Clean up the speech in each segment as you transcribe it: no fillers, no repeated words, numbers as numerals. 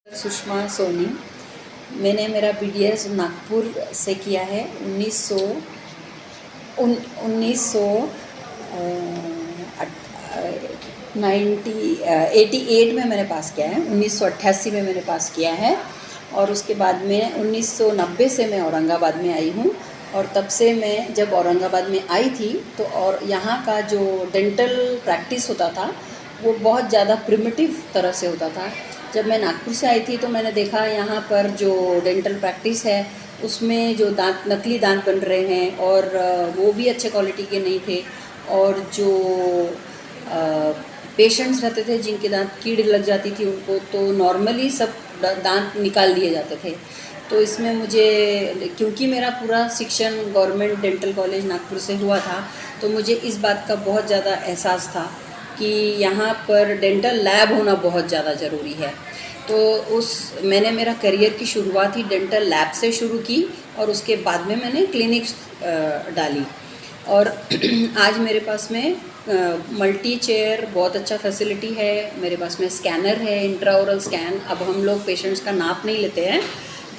सुषमा सोनी। मैंने मेरा BDS नागपुर से किया है। 1988 में मैंने पास किया है। 1988 में मैंने पास किया है और उसके बाद में 1990 से मैं औरंगाबाद में आई हूँ। और तब से मैं जब औरंगाबाद में आई थी तो और यहाँ का जो डेंटल प्रैक्टिस होता था वो बहुत ज़्यादा प्रिमिटिव तरह से होता था। जब मैं नागपुर से आई थी तो मैंने देखा यहाँ पर जो डेंटल प्रैक्टिस है उसमें जो दांत नकली दांत बन रहे हैं और वो भी अच्छे क्वालिटी के नहीं थे। और जो पेशेंट्स रहते थे जिनके दांत कीड़ लग जाती थी उनको तो नॉर्मली सब दांत निकाल दिए जाते थे। तो इसमें मुझे, क्योंकि मेरा पूरा शिक्षण गवर्नमेंट डेंटल कॉलेज नागपुर से हुआ था, तो मुझे इस बात का बहुत ज़्यादा एहसास था कि यहाँ पर डेंटल लैब होना बहुत ज़्यादा ज़रूरी है। तो मैंने मेरा करियर की शुरुआत ही डेंटल लैब से शुरू की और उसके बाद में मैंने क्लिनिक्स डाली। और आज मेरे पास में मल्टी चेयर बहुत अच्छा फैसिलिटी है। मेरे पास में स्कैनर है, इंट्राओरल स्कैन। अब हम लोग पेशेंट्स का नाप नहीं लेते हैं,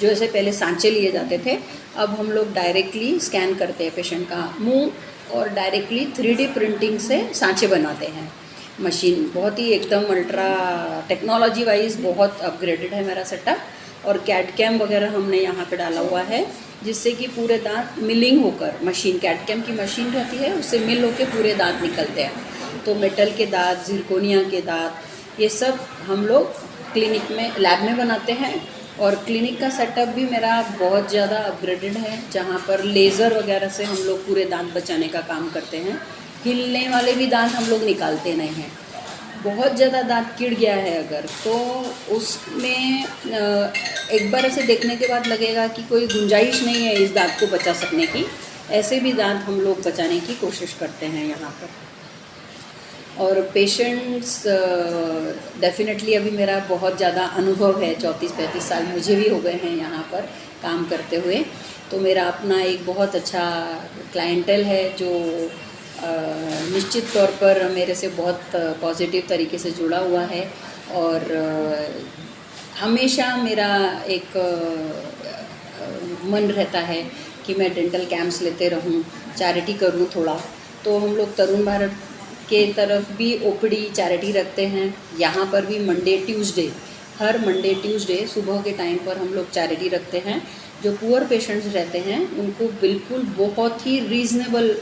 जो ऐसे पहले सांचे लिए जाते थे। अब हम लोग डायरेक्टली स्कैन करते हैं पेशेंट का मुंह और डायरेक्टली 3D प्रिंटिंग से सांचे बनाते हैं। मशीन बहुत ही एकदम अल्ट्रा टेक्नोलॉजी वाइज बहुत अपग्रेडेड है मेरा सेटअप। और कैड कैम वगैरह हमने यहाँ पे डाला हुआ है जिससे कि पूरे दांत मिलिंग होकर, मशीन कैड कैम की मशीन रहती है उससे मिल होकर पूरे दांत निकलते हैं। तो मेटल के दांत, जिरकोनिया के दांत, ये सब हम लोग क्लिनिक में, लैब में बनाते हैं। और क्लिनिक का सेटअप भी मेरा बहुत ज़्यादा अपग्रेडेड है, जहाँ पर लेज़र वगैरह से हम लोग पूरे दांत बचाने का काम करते हैं। हिलने वाले भी दांत हम लोग निकालते नहीं हैं। बहुत ज़्यादा दांत किड़ गया है अगर, तो उसमें एक बार ऐसे देखने के बाद लगेगा कि कोई गुंजाइश नहीं है इस दांत को बचा सकने की, ऐसे भी दांत हम लोग बचाने की कोशिश करते हैं यहाँ पर। और पेशेंट्स डेफिनेटली अभी मेरा बहुत ज़्यादा अनुभव है, 34-35 साल मुझे भी हो गए हैं यहाँ पर काम करते हुए। तो मेरा अपना एक बहुत अच्छा क्लाइंटल है जो निश्चित तौर पर मेरे से बहुत पॉजिटिव तरीके से जुड़ा हुआ है। और हमेशा मेरा एक मन रहता है कि मैं डेंटल कैंप्स लेते रहूं, चैरिटी करूं थोड़ा। तो हम लोग तरुण भारत के तरफ भी OPD चैरिटी रखते हैं। यहाँ पर भी हर मंडे ट्यूसडे सुबह के टाइम पर हम लोग चैरिटी रखते हैं। जो पुअर पेशेंट्स रहते हैं उनको बिल्कुल बहुत ही रीज़नेबल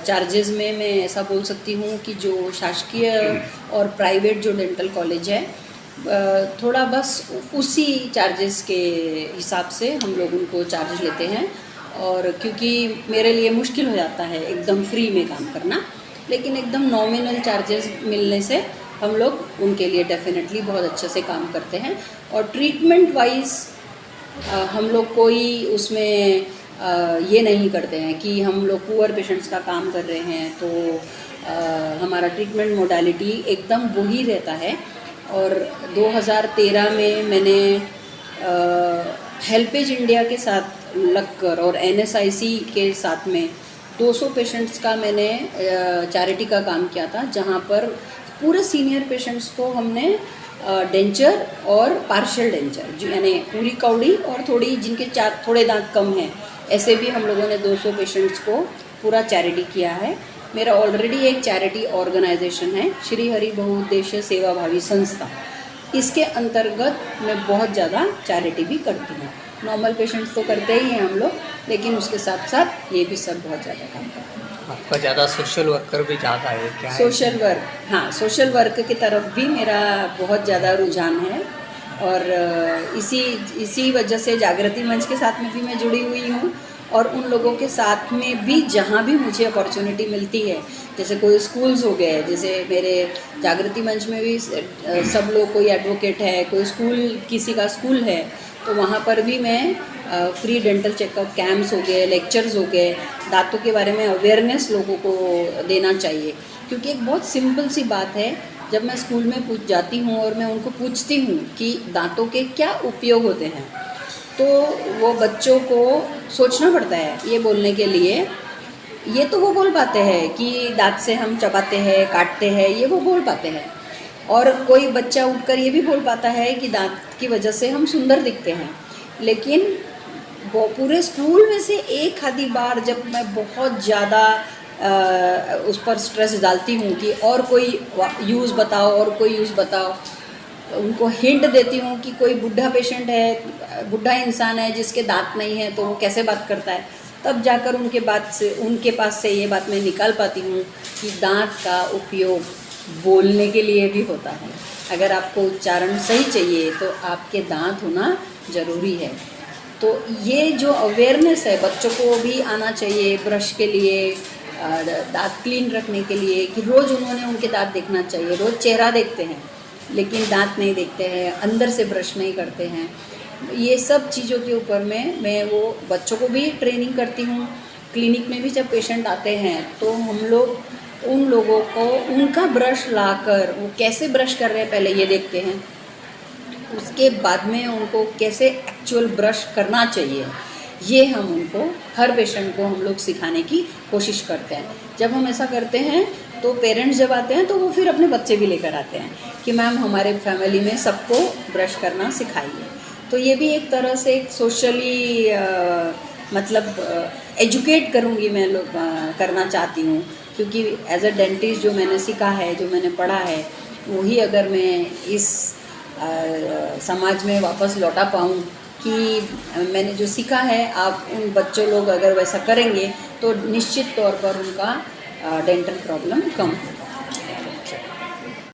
चार्जेस में, मैं ऐसा बोल सकती हूँ कि जो शासकीय और प्राइवेट जो डेंटल कॉलेज है थोड़ा बस उसी चार्जेस के हिसाब से हम लोग उनको चार्ज लेते हैं। और क्योंकि मेरे लिए मुश्किल हो जाता है एकदम फ्री में काम करना, लेकिन एकदम नॉमिनल चार्जेस मिलने से हम लोग उनके लिए डेफिनेटली बहुत अच्छे से काम करते हैं। और ट्रीटमेंट वाइज हम लोग कोई उसमें ये नहीं करते हैं कि हम लोग पुअर पेशेंट्स का काम कर रहे हैं, तो हमारा ट्रीटमेंट मोडालिटी एकदम वही रहता है। और 2013 में मैंने हेल्पेज इंडिया के साथ लगकर और NSIC के साथ में 200 पेशेंट्स का मैंने चैरिटी का काम किया था, जहाँ पर पूरे सीनियर पेशेंट्स को हमने डेंचर और पार्शियल डेंचर, यानी पूरी कौड़ी और थोड़ी जिनके थोड़े दांत कम हैं, ऐसे भी हम लोगों ने 200 पेशेंट्स को पूरा चैरिटी किया है। मेरा ऑलरेडी एक चैरिटी ऑर्गेनाइजेशन है, श्री हरि बहुउद्देश्य सेवाभावी संस्था। इसके अंतर्गत मैं बहुत ज़्यादा चैरिटी भी करती हूँ। नॉर्मल पेशेंट्स तो करते ही हैं हम लोग, लेकिन उसके साथ साथ ये भी सब बहुत ज़्यादा काम करते हैं। आपका ज़्यादा सोशल वर्कर भी ज़्यादा है क्या? सोशल वर्क, हाँ, सोशल वर्क की तरफ भी मेरा बहुत ज़्यादा रुझान है। और इसी वजह से जागृति मंच के साथ में भी मैं जुड़ी हुई हूँ। और उन लोगों के साथ में भी जहाँ भी मुझे अपॉर्चुनिटी मिलती है, जैसे कोई स्कूल्स हो गए, जैसे मेरे जागृति मंच में भी सब लोग, कोई एडवोकेट है, कोई स्कूल, किसी का स्कूल है, तो वहाँ पर भी मैं फ्री डेंटल चेकअप कैंप्स हो गए, लेक्चर्स हो गए, दांतों के बारे में अवेयरनेस लोगों को देना चाहिए। क्योंकि एक बहुत सिंपल सी बात है, जब मैं स्कूल में जाती हूँ और मैं उनको पूछती हूँ कि दांतों के क्या उपयोग होते हैं, तो वो बच्चों को सोचना पड़ता है ये बोलने के लिए। ये तो वो बोल पाते हैं कि दांत से हम चबाते हैं, काटते हैं, ये वो बोल पाते हैं, और कोई बच्चा उठकर ये भी बोल पाता है कि दांत की वजह से हम सुंदर दिखते हैं, लेकिन वो पूरे स्कूल में से एक आधी बार जब मैं बहुत ज़्यादा उस पर स्ट्रेस डालती हूँ कि और कोई यूज़ बताओ और कोई यूज़ बताओ, उनको हिंट देती हूँ कि कोई बूढ़ा पेशेंट है, बूढ़ा इंसान है जिसके दांत नहीं है तो वो कैसे बात करता है, तब जाकर उनके पास से ये बात मैं निकाल पाती हूँ कि दांत का उपयोग बोलने के लिए भी होता है। अगर आपको उच्चारण सही चाहिए तो आपके दांत होना ज़रूरी है। तो ये जो अवेयरनेस है बच्चों को भी आना चाहिए ब्रश के लिए, दांत क्लीन रखने के लिए, कि रोज़ उन्होंने उनके दांत देखना चाहिए। रोज़ चेहरा देखते हैं लेकिन दांत नहीं देखते हैं, अंदर से ब्रश नहीं करते हैं। ये सब चीज़ों के ऊपर में मैं वो बच्चों को भी ट्रेनिंग करती हूँ। क्लिनिक में भी जब पेशेंट आते हैं तो हम लोग उन लोगों को उनका ब्रश लाकर वो कैसे ब्रश कर रहे हैं पहले ये देखते हैं, उसके बाद में उनको कैसे एक्चुअल ब्रश करना चाहिए ये हम उनको, हर पेशेंट को हम लोग सिखाने की कोशिश करते हैं। जब हम ऐसा करते हैं तो पेरेंट्स जब आते हैं तो वो फिर अपने बच्चे भी लेकर आते हैं कि मैम हमारे फैमिली में सबको ब्रश करना सिखाइए। तो ये भी एक तरह से एक सोशली मतलब एजुकेट करूँगी मैं लोग करना चाहती हूँ, क्योंकि एज अ डेंटिस्ट जो मैंने सीखा है, जो मैंने पढ़ा है, वही अगर मैं इस समाज में वापस लौटा पाऊँ कि मैंने जो सीखा है आप उन बच्चों लोग अगर वैसा करेंगे तो निश्चित तौर पर उनका डेंटल प्रॉब्लम कम होगा।